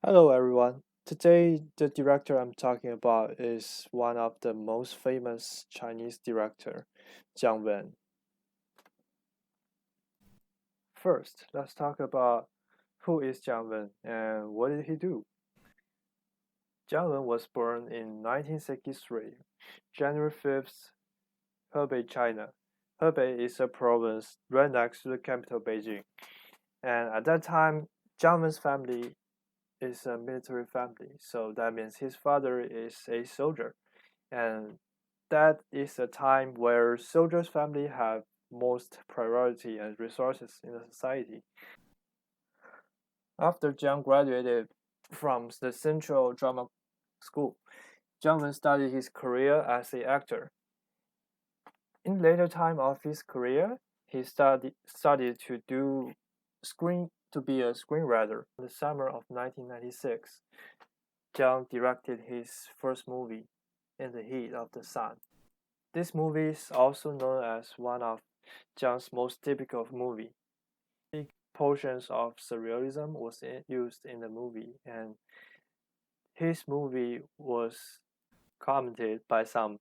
Hello everyone. Today the director I'm talking about is one of the most famous Chinese director, Jiang Wen. First, let's talk about who is Jiang Wen and what did he do. Jiang Wen was born in 1963, January 5th, Hebei, China. Hebei is a province right next to the capital Beijing. And at that time, Jiang Wen's family is a military family, so that means his father is a soldier. And that is a time where soldiers' family have most priority and resources in the society. After Jiang graduated from the Central Drama School, Jiang Wen started his career as an actor. In later time of his career, he started to be a screenwriter. In the summer of 1996, Jiang directed his first movie, In the Heat of the Sun. This movie is also known as one of Jiang's most typical movie. Big portions of surrealism was used in the movie, and his movie was commented by some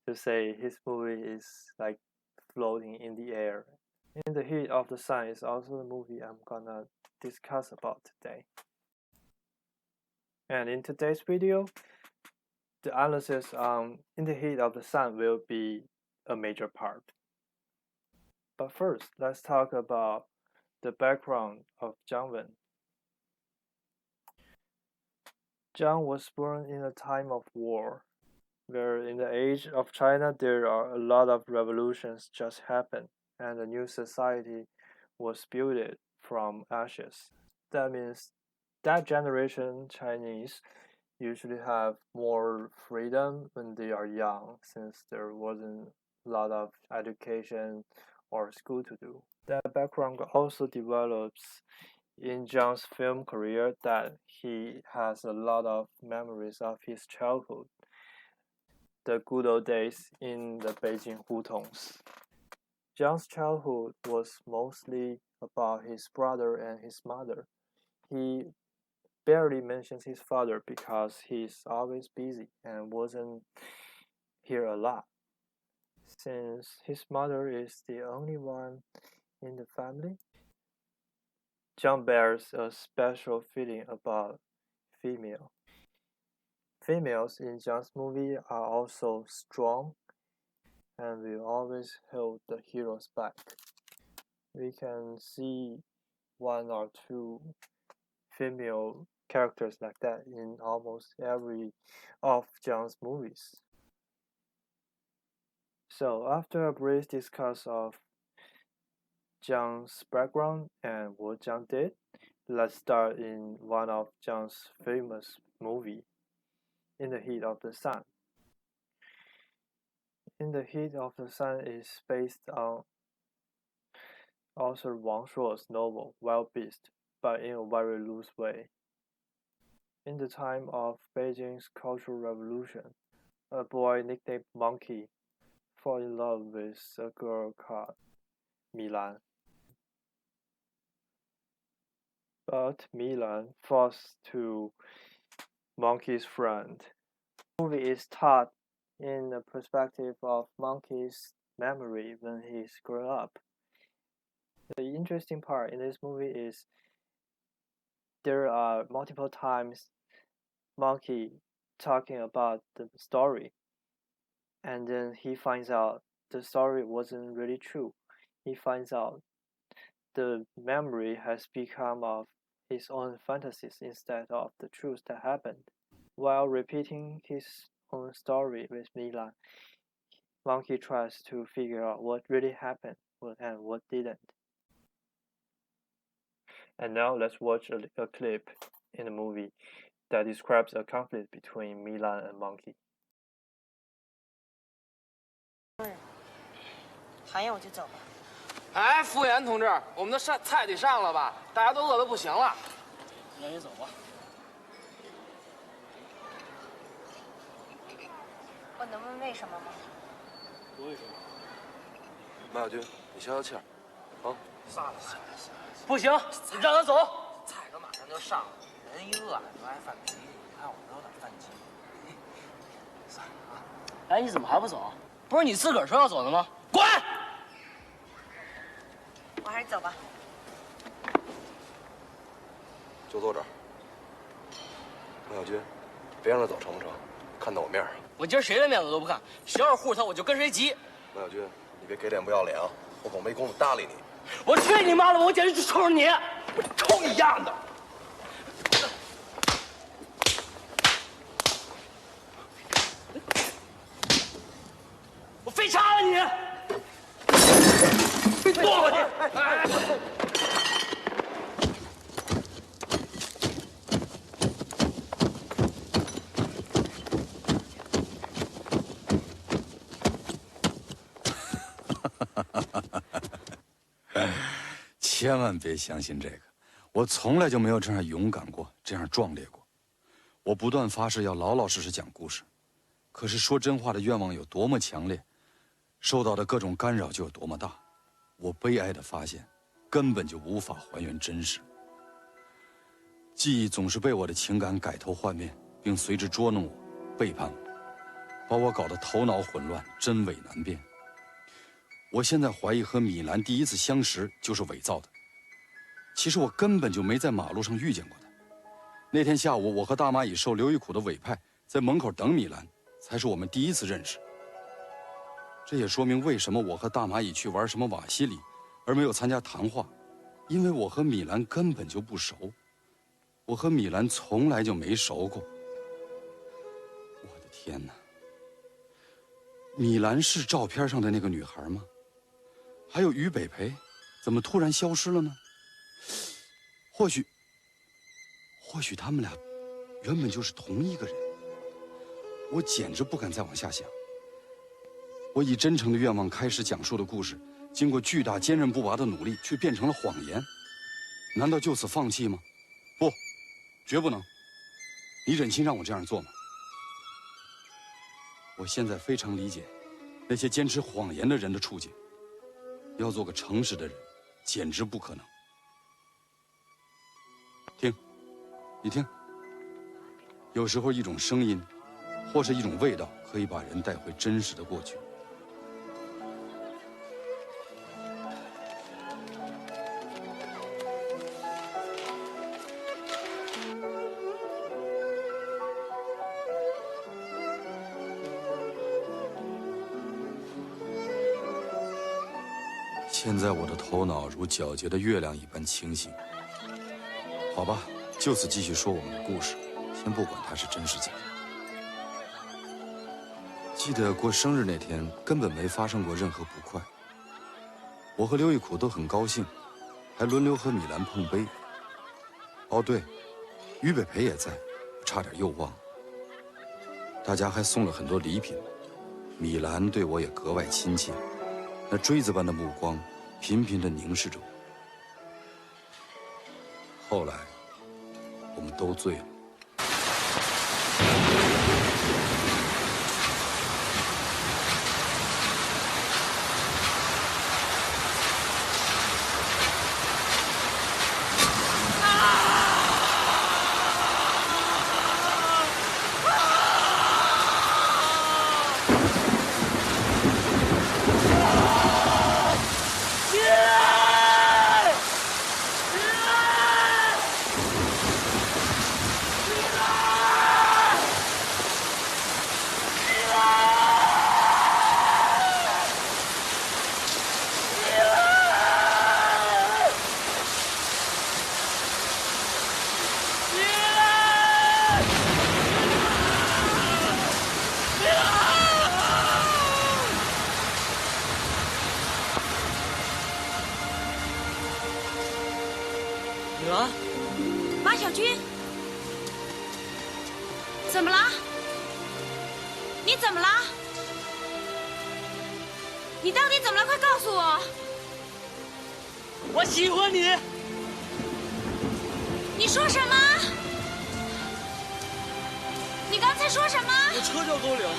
to say his movie is like floating in the air. In the Heat of the Sun is also the movie I'm gonna discuss about today. And in today's video, the analysis on In the Heat of the Sun will be a major part. But first, let's talk about the background of Jiang Wen. Jiang was born in a time of war, where in the age of China there are a lot of revolutions just happened, and a new society was built from ashes. That means that generation Chinese usually have more freedom when they are young, since there wasn't a lot of education or school to do. That background also develops in Jiang's film career that he has a lot of memories of his childhood, the good old days in the Beijing hutongs. Jiang's childhood was mostly about his brother and his mother. He barely mentions his father because he's always busy and wasn't here a lot. Since his mother is the only one in the family, Jiang bears a special feeling about female. Females in Jiang's movie are also strong and will always hold the hero's back. We can see one or two female characters like that in almost every of Jiang's movies. So after a brief discuss of Jiang's background and what Jiang did, let's start in one of Jiang's famous movie, In the Heat of the Sun. In the Heat of the Sun is based on author Wang Shuo's novel Wild Beast, but in a very loose way. In the time of Beijing's Cultural Revolution, a boy nicknamed Monkey falls in love with a girl called Milan. But Milan falls to Monkey's friend. The movie is taught in the perspective of Monkey's memory when he's grown up. The interesting part in this movie is there are multiple times Monkey talking about the story, and then he finds out the story wasn't really true. He finds out the memory has become of his own fantasies instead of the truth that happened. While repeating his own story with Milan, Monkey tries to figure out what really happened and what didn't. And now let's watch a clip in the movie that describes a conflict between Milan and Monkey. 喊厌我就走吧。哎，服务员同志，我们的菜得上了吧？大家都饿得不行了。那你走吧。我能问为什么吗？不为什么？马小军，你消消气儿，啊！算了，不行，让他走。菜可马上就上了，人一饿就爱犯脾气，你看我这有点犯急。算了啊。哎，你怎么还不走？不是你自个儿说要走的吗？滚！我还是走吧。就坐这儿。孟小军，别让他走成不成？看到我面上。我今儿谁的面子都不看，谁要是护着他，我就跟谁急。孟小军，你别给脸不要脸啊！我可没工夫搭理你。我去你妈的！我简直就冲着你！我抽你丫的！我非插了你！剁了你！千万别相信这个，我从来就没有这样勇敢过，这样壮烈过。我不断发誓要老老实实讲故事，可是说真话的愿望有多么强烈，受到的各种干扰就有多么大。我悲哀地发现，根本就无法还原真实。记忆总是被我的情感改头换面，并随之捉弄我、背叛我，把我搞得头脑混乱，真伪难辨。我现在怀疑和米兰第一次相识就是伪造的。其实我根本就没在马路上遇见过他。那天下午，我和大蚂蚁受刘玉苦的委派，在门口等米兰，才是我们第一次认识。这也说明为什么我和大蚂蚁去玩什么瓦西里，而没有参加谈话，因为我和米兰根本就不熟。我和米兰从来就没熟过。我的天哪！米兰是照片上的那个女孩吗？还有于北培，怎么突然消失了呢？或许他们俩原本就是同一个人。我简直不敢再往下想。我以真诚的愿望开始讲述的故事，经过巨大坚韧不拔的努力，却变成了谎言。难道就此放弃吗？不，绝不能。你忍心让我这样做吗？我现在非常理解那些坚持谎言的人的处境。要做个诚实的人，简直不可能。听，你听，有时候一种声音，或是一种味道，可以把人带回真实的过去。现在我的头脑如皎洁的月亮一般清醒。好吧，就此继续说我们的故事，先不管它是真是假。记得过生日那天，根本没发生过任何不快。我和刘玉苦都很高兴，还轮流和米兰碰杯。哦对，于北培也在，差点又忘了。大家还送了很多礼品，米兰对我也格外亲切，那锥子般的目光频频地凝视着我。后来，我们都醉了。女儿，马小军，怎么了？你怎么了？你到底怎么了？快告诉我！我喜欢你。你说什么？你刚才说什么？我车掉沟里了。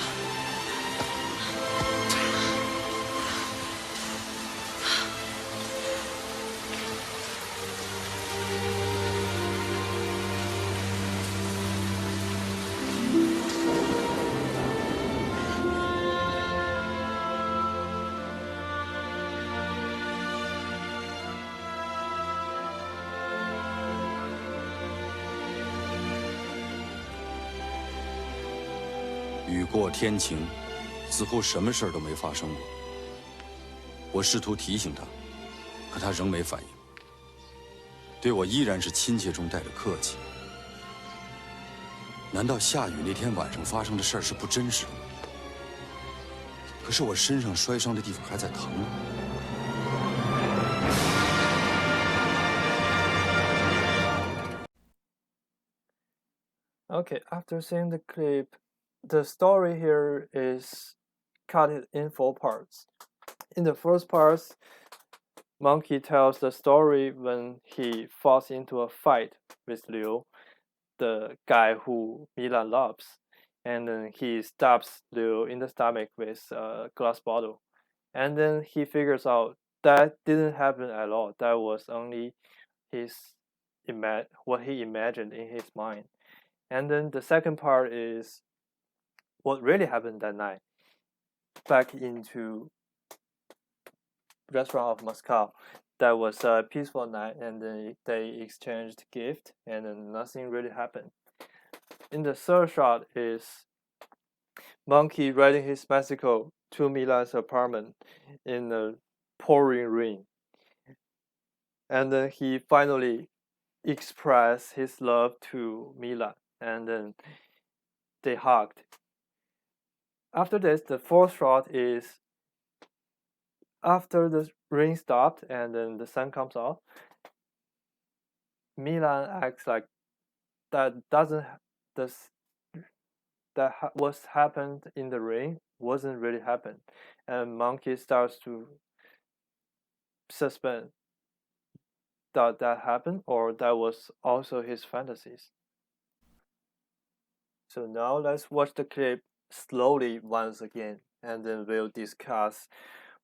雨过天晴，似乎什么事儿都没发生过。我试图提醒他，可他仍没反应，对我依然是亲切中带着客气。难道下雨那天晚上发生的事儿是不真实的吗？可是我身上摔伤的地方还在疼。Okay, after seeing the clip, the story here is cut in 4 parts. In the first part, Monkey tells the story when he falls into a fight with Liu, the guy who Milan loves, and then he stabs Liu in the stomach with a glass bottle. And then he figures out that didn't happen at all. That was only what he imagined in his mind. And then the second part is what really happened that night. Back into restaurant of Moscow. That was a peaceful night, and then they exchanged gifts, and then nothing really happened. In the third shot is Monkey riding his bicycle to Milan's apartment in the pouring rain. And then he finally expressed his love to Milan, and then they hugged. After this, the fourth shot is after the rain stopped and then the sun comes out. Milan acts like that what happened in the rain wasn't really happened, and Monkey starts to suspect that happened or that was also his fantasies. So now let's watch the clip slowly once again, and then we'll discuss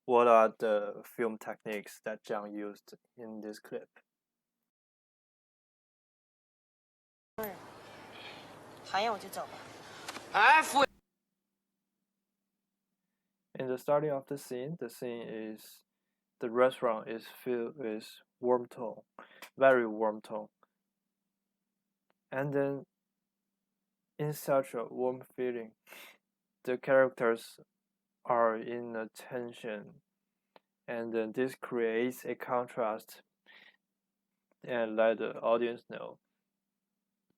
what are the film techniques that Jiang used in this clip. 讨厌我就走吧。哎，服务。In the starting of the scene is the restaurant is filled with warm tone, very warm tone. And then in such a warm feeling, the characters are in a tension, and then this creates a contrast and let the audience know.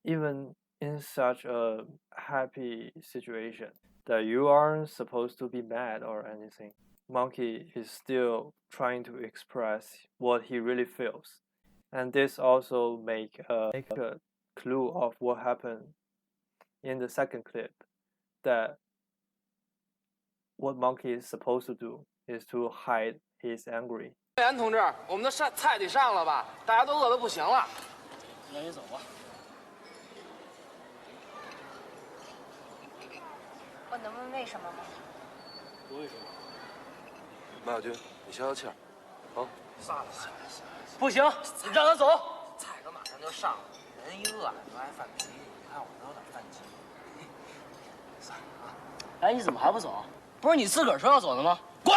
Even in such a happy situation that you aren't supposed to be mad or anything, Monkey is still trying to express what he really feels. And this also make a clue of what happened in the second clip, that what Monkey is supposed to do is to hide his angry. 员同志，我们的菜得上了吧？大家都饿得不行了。那你走吧。我能问为什么吗？不为什么？马小军，你消消气儿，啊？算了，不行，你让他走。菜可马上就上了，人一饿就爱犯脾气。你看我都有点犯急。算了啊。哎，你怎么还不走？不是你自个儿说要走的吗？滚！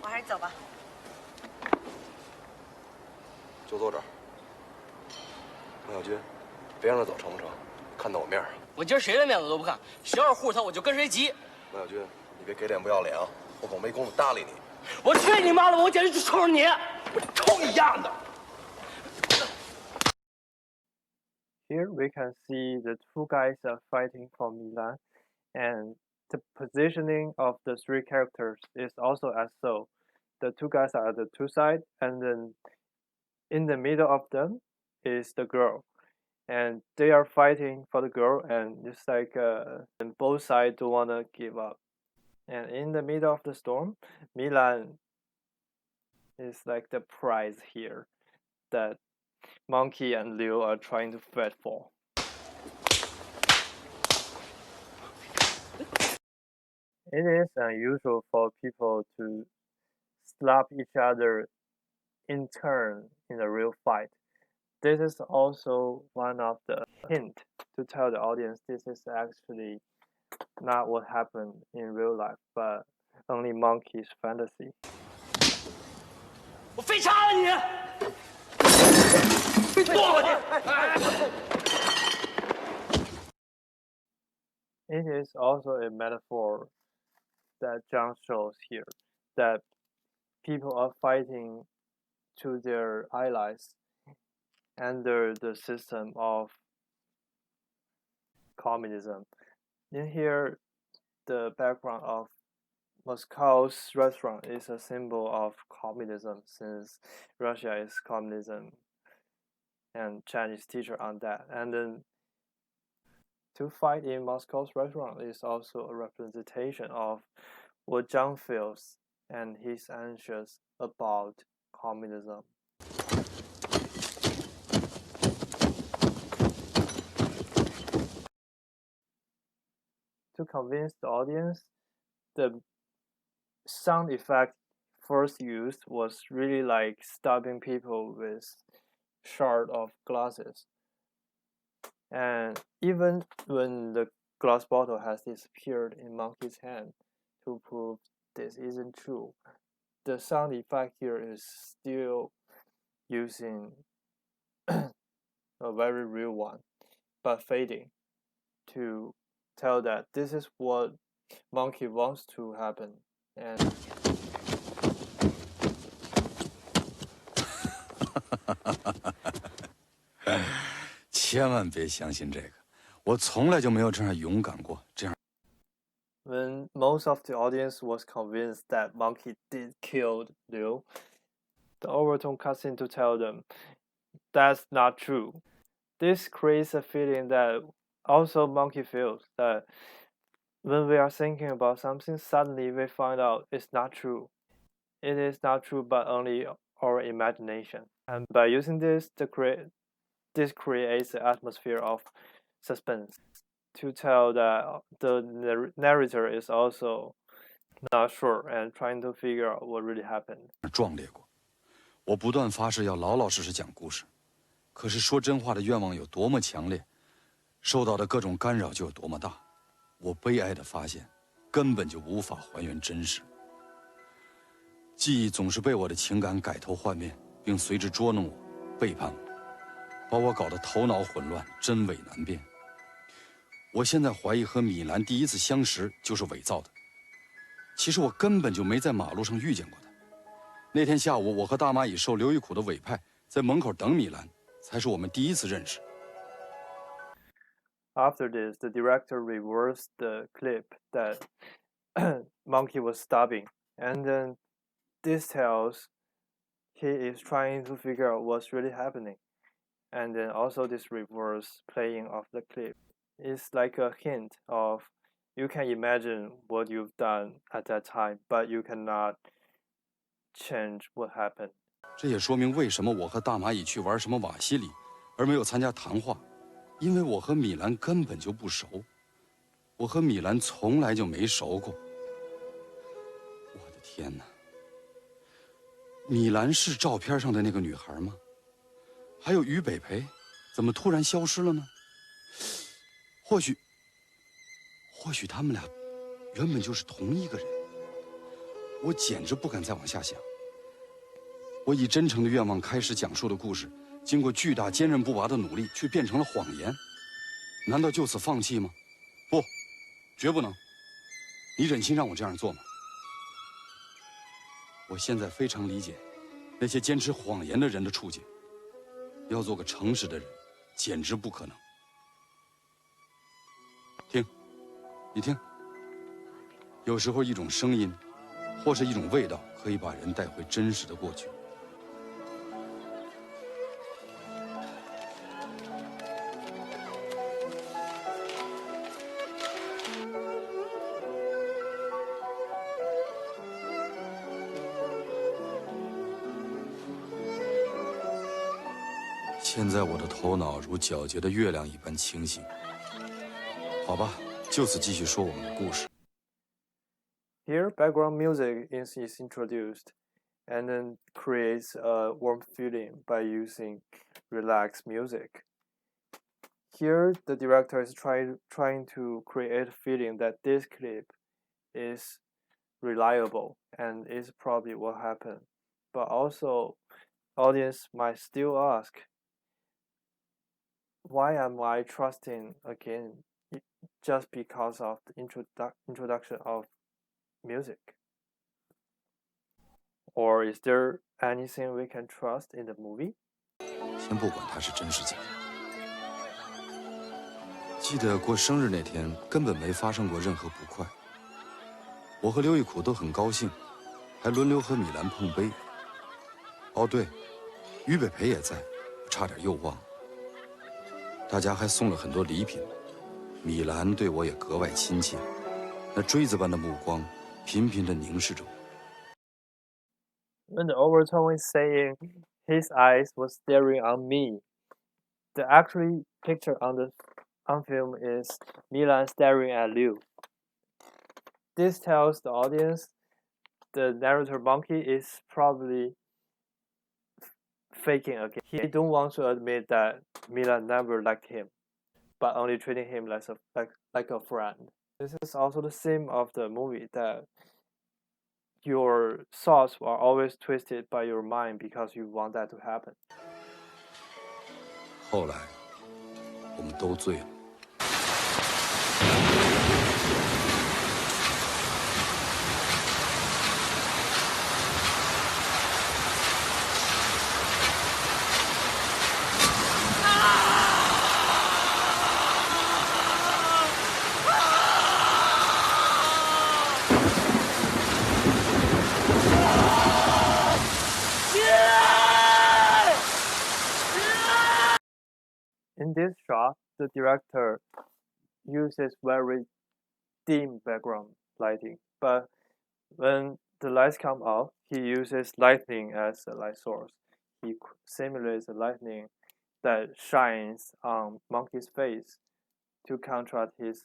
我还是走吧。就坐这儿。马小军，别让他走，成不成？看到我面上。我今儿谁的面子都不看，谁要是护着他，我就跟谁急。马小军，你别给脸不要脸啊！我可没工夫搭理你。我去你妈的！我简直就抽着你！我抽你丫的！ Here we can see the two guys are fighting for Milan, and the positioning of the three characters is also as so. The two guys are at the two sides, and then in the middle of them is the girl, and they are fighting for the girl, and it's like and both sides don't wanna give up. And in the middle of the storm, Milan is like the prize here that Monkey and Liu are trying to fight for. It is unusual for people to slap each other in turn in a real fight. This is also one of the hints to tell the audience this is actually not what happened in real life, but only Monkey's fantasy. 我非插了你！剁过去！ it is also a metaphor that Jiang shows here, that people are fighting to their allies under the system of communism. In here, the background of Moscow's restaurant is a symbol of communism, since Russia is communism, and Chinese teacher on that. And then to fight in Moscow's restaurant is also a representation of what Zhang feels and he's anxious about communism. To convince the audience, the sound effect first used was really like stabbing people with shard of glasses. And even when the glass bottle has disappeared in Monkey's hand to prove this isn't true, the sound effect here is still using a very real one, but fading, to tell that this is what Monkey wants to happen. And千万别相信这个，我从来就没有这样勇敢过，这样。when most of the audience was convinced that Monkey did kill Liu, the overtone cuts in to tell them that's not true. This creates a feeling that also Monkey feels, that when we are thinking about something, suddenly we find out it's not true. It is not true, but only our imagination. And by using this, this creates an atmosphere of suspense to tell that the narrator is also not sure and trying to figure out what really happened. 壮烈过，我不断发誓要老老实实讲故事，可是说真话的愿望有多么强烈，受到的各种干扰就有多么大。我悲哀地发现，根本就无法还原真实。记忆总是被我的情感改头换面，并随之捉弄我、背叛我，把我搞得头脑混乱、真伪难辨。我现在怀疑和米兰第一次相识就是伪造的。其实我根本就没在马路上遇见过他。那天下午，我和大蚂蚁受刘玉苦的委派，在门口等米兰，才是我们第一次认识。After this, the director reversed the clip that Monkey was stabbing, and then this tells he is trying to figure out what's really happening. And then also this reverse playing of the clip is like a hint of you can imagine what you've done at that time, but you cannot change what happened. 这也说明为什么我和大蚂蚁去玩什么瓦西里，而没有参加谈话，因为我和米兰根本就不熟，我和米兰从来就没熟过。我的天哪！米兰是照片上的那个女孩吗？还有于北培，怎么突然消失了呢？或许他们俩原本就是同一个人。我简直不敢再往下想。我以真诚的愿望开始讲述的故事，经过巨大坚韧不拔的努力，却变成了谎言。难道就此放弃吗？不，绝不能。你忍心让我这样做吗？我现在非常理解那些坚持谎言的人的处境。要做个诚实的人，简直不可能。听，你听，有时候一种声音，或是一种味道，可以把人带回真实的过去。现在我的头脑如皎洁的月亮一般清醒。好吧，就此继续说我们的故事。Here, background music is introduced, and then creates a warm feeling by using relaxed music. Here, the director is trying to create a feeling that this clip is reliable and is probably what happened. But also, audience might still ask, why am I trusting again just because of the introduction of music? Or is there anything we can trust in the movie? 先不管它是真是假，记得过生日那天根本没发生过任何不快。我和刘玉苦都很高兴，还轮流和米兰碰杯。哦对，于北培也在，我差点又忘了。大家还送了很多礼品，米兰对我也格外亲切，那锥子般的目光频频地凝视着我。When the overtone is saying his eyes were staring on me, the actual picture on film is Milan staring at Liu. This tells the audience the narrator monkey is probably faking again. He don't want to admit that Milan never liked him, but only treating him like a friend. This is also the theme of the movie, that your thoughts are always twisted by your mind because you want that to happen. 后来，我们都醉了。In this shot, the director uses very dim background lighting, but when the lights come out, he uses lightning as a light source. He simulates the lightning that shines on Monkey's face to contrast his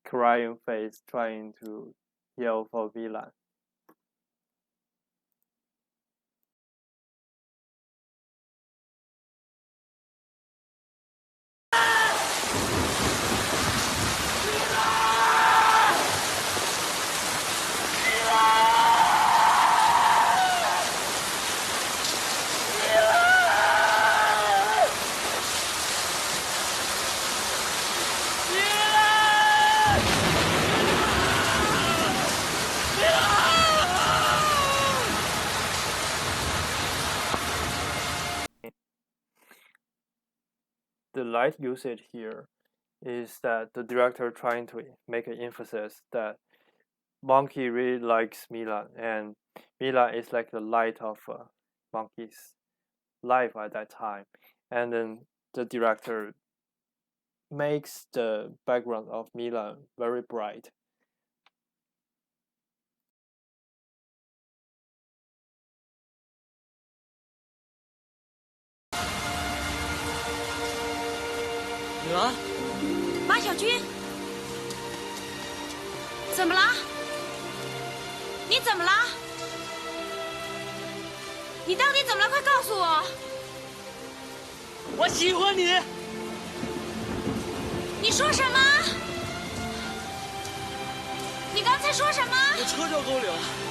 crying face trying to yell for Milan. The light usage here is that the director trying to make an emphasis that Monkey really likes Milan, and Milan is like the light of Monkey's life at that time. And then the director makes the background of Milan very bright.啊！马小军，怎么了？你怎么了？你到底怎么了？快告诉我！我喜欢你。你说什么？你刚才说什么？我车掉沟里了。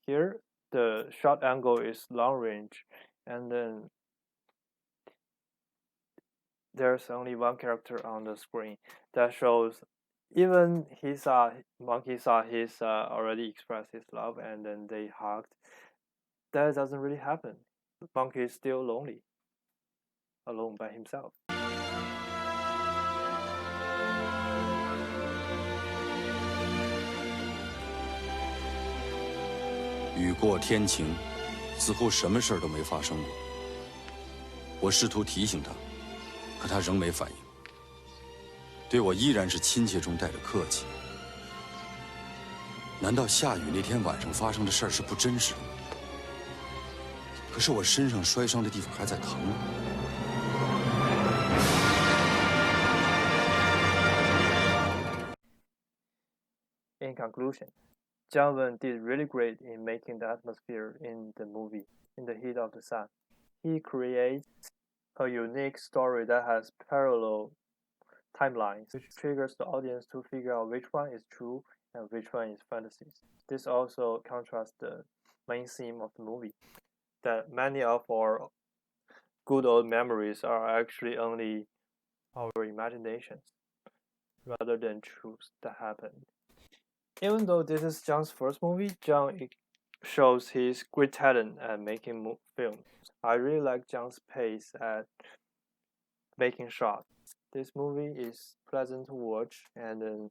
Here, the shot angle is long range, and then there's only one character on the screen. That shows even Monkey saw his already expressed his love, and then they hugged. That doesn't really happen. Monkey is still lonely, alone by himself. 雨过天晴，似乎什么事儿都没发生过。我试图提醒他，可他仍没反应，对我依然是亲切中带着客气。难道下雨那天晚上发生的事儿是不真实的吗？可是我身上摔伤的地方还在疼。In conclusion, Jiang Wen did really great in making the atmosphere in the movie. in the heat of the sun. He creates a unique story that has parallel timelines, which triggers the audience to figure out which one is true and which one is fantasies. This also contrasts the main theme of the movie, that many of our good old memories are actually only our imaginations rather than truths that happened. Even though this is Jiang's first movie, Jiang shows his great talent at making films. I really like Jiang's pace at making shots. This movie is pleasant to watch and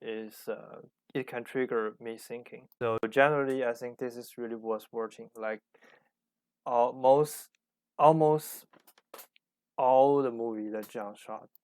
it can trigger me thinking. So generally, I think this is really worth watching. Like almost all the movie that Jiang shot